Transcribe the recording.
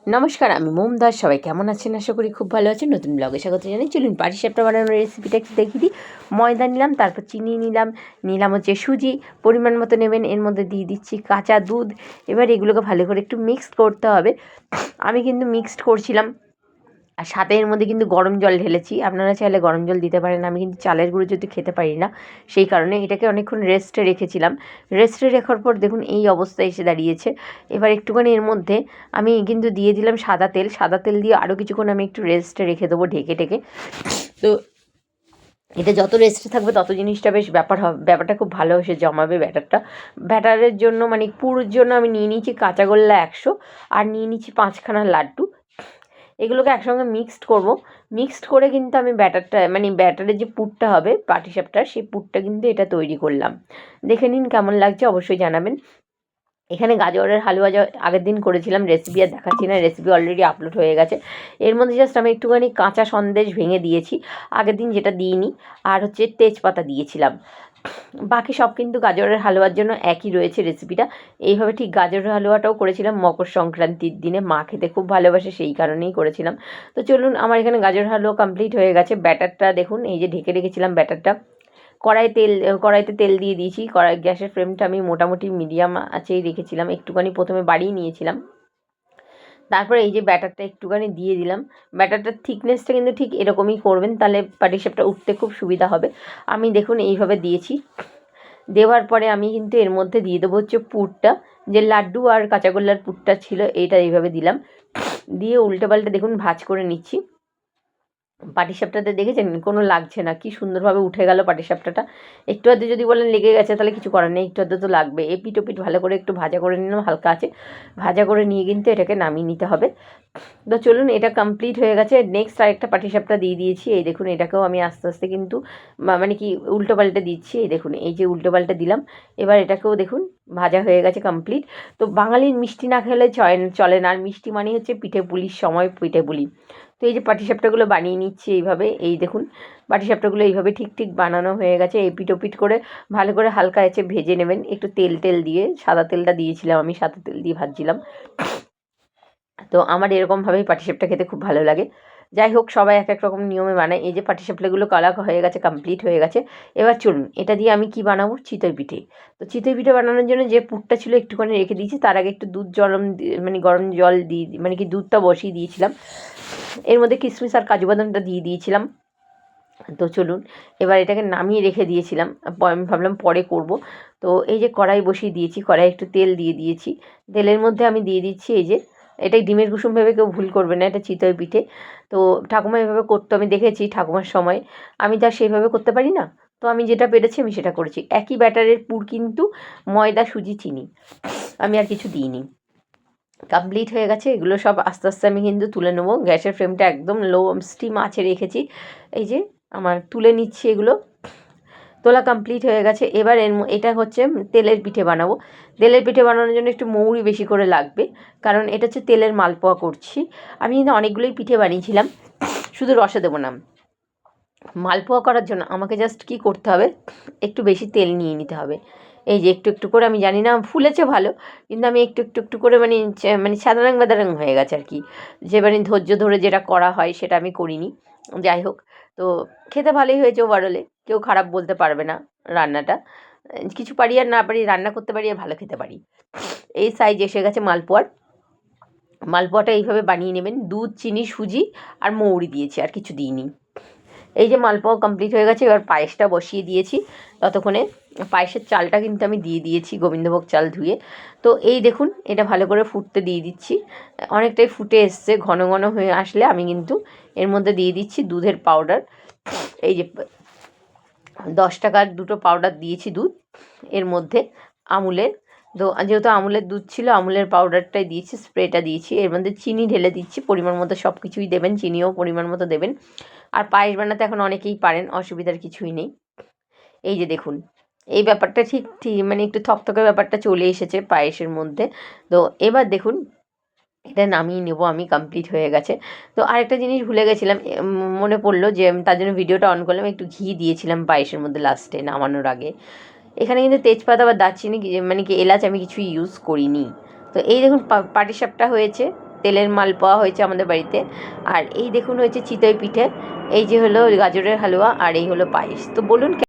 নমস্কার, আমি মোম দাস। সবাই কেমন আছেন? আশা করি খুব ভালো আছেন। নতুন ব্লগে স্বাগত জানাই। চলুন পাটিসাপটা বানানোর রেসিপিটা একটু দেখিয়ে দিই। ময়দা নিলাম, তারপর চিনি নিলাম হচ্ছে সুজি, পরিমাণ মতো নেবেন। এর মধ্যে দিয়ে দিচ্ছি কাঁচা দুধ। এবার এগুলোকে ভালো করে একটু মিক্সড করতে হবে। আমি কিন্তু মিক্সড করছিলাম, আর সাথে এর মধ্যে কিন্তু গরম জল ঢেলেছি। আপনারা চাইলে গরম জল দিতে পারেন। আমি কিন্তু চালের গুঁড়ো যেহেতু খেতে পারি না, সেই কারণে এটাকে অনেকক্ষণ রেস্টে রেখেছিলাম। রেস্টে রাখার পর দেখুন এই অবস্থায় এসে দাঁড়িয়েছে। এবার একটুখানি এর মধ্যে আমি কিন্তু দিয়ে দিলাম সাদা তেল দিয়ে আরও কিছুক্ষণ আমি একটু রেস্টে রেখে দেবো ঢেকে। তো এটা যত রেস্টে থাকবে তত জিনিসটা বেশ ব্যাপারটা খুব ভালো এসে জমাবে ব্যাটারের জন্য, মানে পুরোর জন্য আমি নিয়ে নিয়েছি কাঁচাগোল্লা 100, আর নিয়ে নিচ্ছি 5খানা লাড্ডু। এগুলোকে একসঙ্গে মিক্সড করব। মিক্সড করে কিন্তু আমি ব্যাটারের যে পুরটা হবে পাটিসাপটার, সেই পুরটা কিন্তু এটা তৈরি করলাম। দেখে নিন কেমন লাগছে, অবশ্যই জানাবেন। এখানে গাজরের হালুয়া আগের দিন করেছিলাম, রেসিপি আর দেখাচ্ছি না, রেসিপি অলরেডি আপলোড হয়ে গেছে। এর মধ্যে জাস্ট আমি একটুখানি কাঁচা সন্দেশ ভেঙে দিয়েছি, আগের দিন যেটা দিইনি, আর হচ্ছে তেজপাতা দিয়েছিলাম। বাকি সব কিন্তু গাজরের হালুয়ার জন্য একই রয়েছে রেসিপিটা। এইভাবে ঠিক গাজরের হালুয়াটাও করেছিলাম মকর সংক্রান্তির দিনে। মা খেতে খুব ভালোবাসে, সেই কারণেই করেছিলাম। তো চলুন, আমার এখানে গাজর হালুয়া কমপ্লিট হয়ে গেছে। ব্যাটারটা দেখুন, এই যে ঢেকে রেখেছিলাম ব্যাটারটা। কড়াইতে তেল দিয়ে দিয়েছি। গ্যাসের ফ্লেমটা আমি মোটামুটি মিডিয়াম আঁচেই রেখেছিলাম। একটুখানি প্রথমে বাড়িয়ে নিয়েছিলাম, তারপরে এই যে ব্যাটারটা একটুখানি দিয়ে দিলাম। ব্যাটারটার থিকনেসটা কিন্তু ঠিক এরকমই করবেন, তাহলে পাটিসাপটা উঠতে খুব সুবিধা হবে। আমি দেখুন এইভাবে দিয়েছি। দেওয়ার পরে আমি কিন্তু এর মধ্যে দিয়ে দেবো হচ্ছে পুরটা, যে লাড্ডু আর কাঁচাগোল্লার পুরটা ছিল, এইটা এইভাবে দিলাম। দিয়ে উল্টে পাল্টে দেখুন ভাঁজ করে নিচ্ছি। পাটিসাপটাতে দেখেছেন কোনো লাগছে না, কি সুন্দরভাবে উঠে গেল পাটিসাপটাটা। একটু আধটু যদি বলেন লেগে গেছে, তাহলে কিছু করার নেই, একটু আধটু তো লাগবে। এপিট ওপিট ভালো করে একটু ভাজা করে নিলাম, হালকা আছে ভাজা করে নিয়ে কিন্তু এটাকে নামিয়ে নিতে হবে। তো চলুন, এটা কমপ্লিট হয়ে গেছে। নেক্সট আরেকটা পাটিসাপটা দিয়ে দিয়েছি। এই দেখুন, এটাকেও আমি আস্তে আস্তে কিন্তু মানে কি উল্টো পাল্টে দিচ্ছি। এই দেখুন, এই যে উল্টো পাল্টে দিলাম। এবার এটাকেও দেখুন ভাজা হয়ে গেছে কমপ্লিট। তো বাঙালির মিষ্টি না খেলে চলে না, আর মিষ্টি মানে হচ্ছে পিঠে পুলির সময় পিঠে পুলি। তো এই যে পাটিসাপটাগুলো বানিয়ে নিচ্ছি এইভাবে। এই দেখুন, পাটিসাপটাগুলো এইভাবে ঠিক বানানো হয়ে গেছে। এপিট ওপিট করে ভালো করে হালকা আছে ভেজে নেবেন, একটু তেল দিয়ে। সাদা তেলটা দিয়েছিলাম, আমি সাদা তেল দিয়ে ভাজছিলাম। তো আমার এরকমভাবেই পাটিসাপটা খেতে খুব ভালো লাগে। যাই হোক, সবাই এক এক রকম নিয়মে বানায়। এই যে পাটিসাপটাগুলো কালা হয়ে গেছে, কমপ্লিট হয়ে গেছে। এবার চলুন, এটা দিয়ে আমি কি বানাবো, চিতই পিঠে। তো চিতই পিঠে বানানোর জন্য যে পুরটা ছিল একটুখানি রেখে দিয়েছি, তার আগে একটু দুধ গরম জল দিয়ে মানে কি দুধটা বসিয়ে দিয়েছিলাম। এর মধ্যে কিশমিশ আর কাজু বাদামটা দিয়ে দিয়েছিলাম। তো চলুন, এবার এটাকে নামিয়ে রেখে দিয়েছিলাম, আমি ভাবলাম পরে করব। তো এই যে কড়াই বসিয়ে দিয়েছি, কড়াই একটু তেল দিয়ে দিয়েছি। তেলের মধ্যে আমি দিয়ে দিচ্ছি এই যে, এটাই ডিমের কুসুম ভেবে কেউ ভুল করবে না, এটা চিতই পিঠে। তো ঠাকুমা এভাবে করতো, আমি দেখেছি ঠাকুমার সময়। আমি যা সেইভাবে করতে পারি না, তো আমি যেটা পেরেছি আমি সেটা করেছি। একই ব্যাটারের পুর কিন্তু, ময়দা সুজি চিনি, আমি আর কিছু দিইনি। কমপ্লিট হয়ে গেছে। এগুলো সব আস্তে আস্তে আমি কিন্তু তুলে নেবো। গ্যাসের ফ্লেমটা একদম লো স্টিম আঁচে রেখেছি। এই যে আমার তুলে নিচ্ছি এগুলো। তোলা কমপ্লিট হয়ে গেছে। এবার এটা হচ্ছে তেলের পিঠে বানাবো। তেলের পিঠে বানানোর জন্য একটু মৌরি বেশি করে লাগবে, কারণ এটা হচ্ছে তেলের মালপোয়া করছি। আমি কিন্তু অনেকগুলোই পিঠে বানিয়েছিলাম, শুধু রসে দেবো না। মালপোয়া করার জন্য আমাকে জাস্ট কি করতে হবে, একটু বেশি তেল নিয়ে নিতে হবে। এই যে একটু করে, আমি জানি না ফুলেছে ভালো, কিন্তু আমি একটু করে মানে সাদারাং বাদারাং হয়ে গেছে আর কি। যে মানে ধৈর্য ধরে যেটা করা হয় সেটা আমি করিনি। যাই হোক, তো খেতে ভালোই হয়েছে ওভারঅলে, কেউ খারাপ বলতে পারবে না রান্নাটা। কিছু পারি আর না পারি, রান্না করতে পারি আর ভালো খেতে পারি। এই সাইজ এসে গেছে মালপোয়ার। মালপোয়াটা এইভাবে বানিয়ে নেবেন। দুধ, চিনি, সুজি আর মৌরি দিয়েছি, আর কিছু দিইনি। এই যে মালপোয়া কমপ্লিট হয়ে গেছে। এবার পায়েসটা বসিয়ে দিয়েছি। ততক্ষণে পায়েসের চালটা কিন্তু আমি দিয়ে দিয়েছি, গোবিন্দভোগ চাল ধুয়ে। তো এই দেখুন, এটা ভালো করে ফুটতে দিয়ে দিচ্ছি। অনেকটাই ফুটে এসছে, ঘন ঘন হয়ে আসলে আমি কিন্তু এর মধ্যে দিয়ে দিচ্ছি দুধের পাউডার। এই যে 10 টাকার দুটো পাউডার দিয়েছি দুধ এর মধ্যে, আমুলের। তো যেহেতু আমুলের দুধ ছিল, আমুলের পাউডারটাই দিয়েছি, স্প্রেটা দিয়েছি। এর মধ্যে চিনি ঢেলে দিচ্ছি, পরিমাণ মতো সব কিছুই দেবেন, চিনিও পরিমাণ মতো দেবেন। আর পায়েস বানাতে এখন অনেকেই পারেন, অসুবিধার কিছুই নেই। এই যে দেখুন, এই ব্যাপারটা ঠিক মানে একটু থকথকে ব্যাপারটা চলে এসেছে পায়েসের মধ্যে। তো এবার দেখুন, এটা নামিয়ে নেব আমি, কমপ্লিট হয়ে গেছে। তো আরেকটা জিনিস ভুলে গেছিলাম, মনে পড়লো যে তার জন্য ভিডিওটা অন করলাম। একটু ঘি দিয়েছিলাম পায়েসের মধ্যে লাস্টে নামানোর আগে। এখানে কিন্তু তেজপাতা বা দারচিনি মানে কি এলাচ আমি কিছুই ইউজ করিনি। তো এই দেখুন পাটিসাপটা হয়েছে, তেলের মালপোয়া হয়েছে আমাদের বাড়িতে। আর এই দেখুন হয়েছে চিতই পিঠে, এই যে হলো গাজরের হালুয়া, আর এই হলো পায়েস। তো বলুন